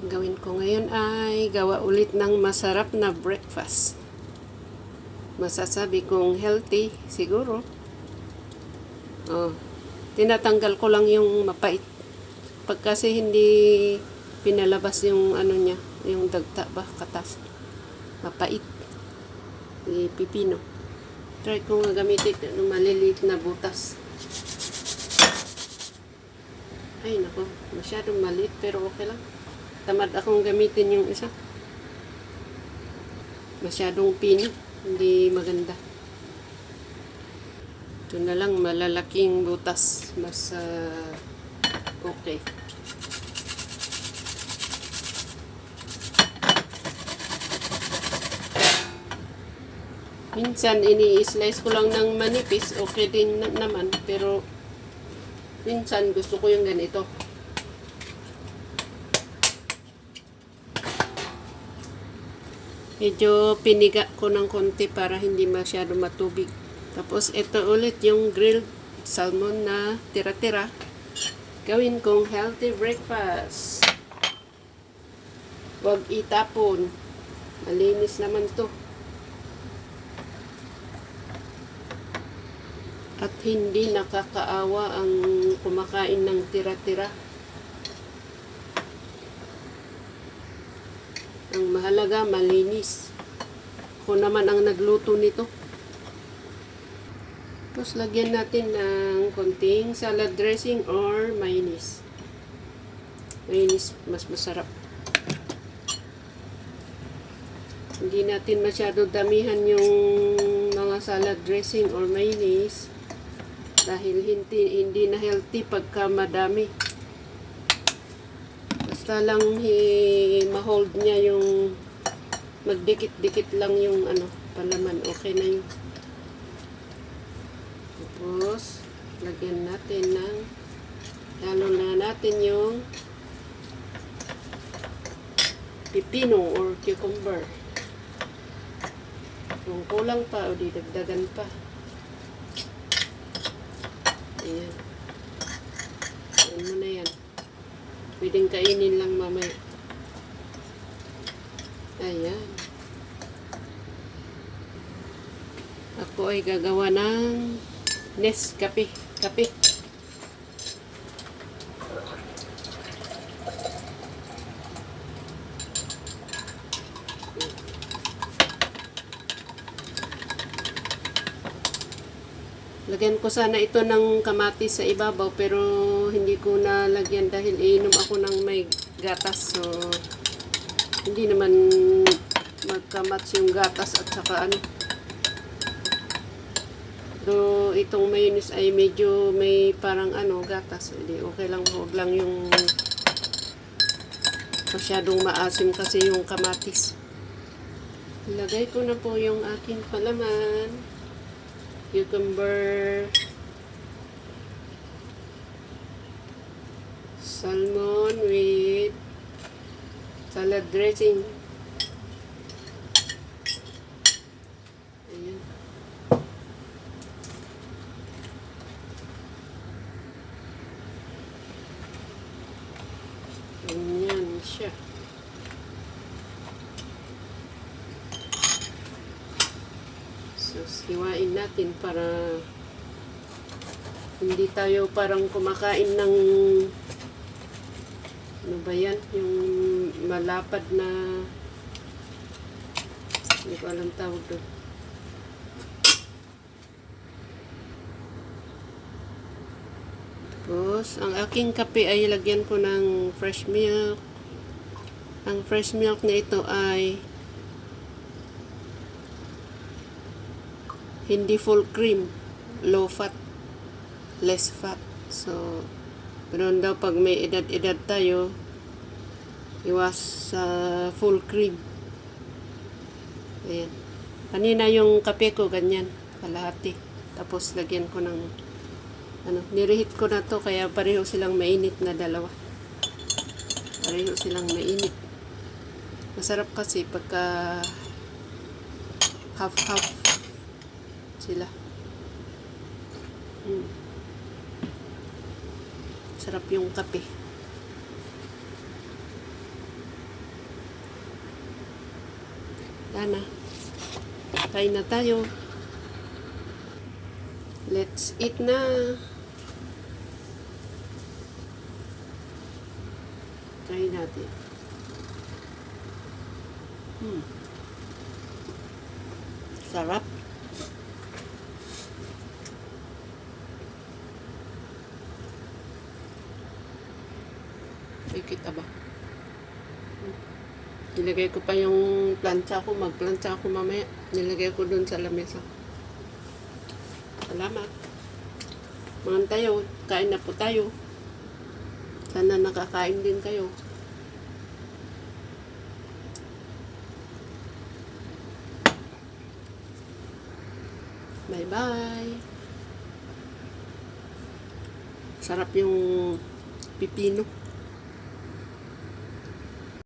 Gawin ko ngayon ay gawa ulit ng masarap na breakfast. Masasabi kong healthy, siguro. Tinatanggal ko lang yung mapait. Pag kasi hindi pinalabas yung ano niya, yung dagta ba, katas. Mapait. Pipino. Try ko nga gamitin ng maliliit na butas. Ay nako, masyadong maliit pero okay lang. Tamad akong gamitin yung isa. Masyadong pino. Hindi maganda. Ito na lang, malalaking butas. Mas okay. Minsan, ini-slice ko lang ng manipis. Okay din naman. Pero, minsan, gusto ko yung ganito. Medyo piniga ko ng konti para hindi masyado matubig. Tapos ito ulit yung grilled salmon na tira-tira. Gawin kong healthy breakfast. Huwag itapon. Malinis naman to. At hindi nakakaawa ang kumakain ng tira-tira. Ang mahalaga, malinis. Ako naman ang nagluto nito. Tapos, lagyan natin ng konting salad dressing or mayonnaise. Mayonnaise, mas masarap. Hindi natin masyado damihan yung mga salad dressing or mayonnaise dahil hindi na healthy pagka madami. Basta lang ma-hold niya yung magdikit-dikit lang yung palaman. Okay na yun. Tapos, lagyan natin lalo na natin yung pipino or cucumber. Kung kulang pa o di dagdagan pa. Ayan. Ayan mo na yan. Pwedeng kainin lang mamaya. Ayan. Ako ay gagawa ng Nescafe. Kape. Lagyan ko sana ito ng kamatis sa ibabaw pero hindi ko na lagyan dahil iinom ako ng may gatas. So, hindi naman magkamats yung gatas at saka Do itong mayonnaise ay medyo may parang gatas. Hindi, okay lang. Huwag lang yung masyadong maasim kasi yung kamatis. Ilagay ko na po yung aking palaman. Cucumber, salmon with salad dressing. Ayan. Ganyan siya. So, siwain natin para hindi tayo parang kumakain ng ano ba yan? Yung malapad na hindi ko alam tawag doon. Tapos, ang aking kape ay lagyan ko ng fresh milk. Ang fresh milk na ito ay hindi full cream, low fat, less fat. So, ganoon daw pag may edad-edad tayo, iwas sa full cream. Ayan. Kanina yung kape ko, ganyan, kalahati. Tapos, lagyan ko ng, nirehit ko na to, kaya pareho silang mainit na dalawa. Pareho silang mainit. Masarap kasi pagka half-half sila. Sarap yung kape. Sana. Kain na tayo. Let's eat na. Kain natin. Sarap. Ikita ba? Nilagay ko pa yung plancha ko. Magplancha ako mamaya. Nilagay ko dun sa lamesa. Salamat. Mga tayo, kain na po tayo. Sana nakakain din kayo. Bye-bye. Sarap yung pipino.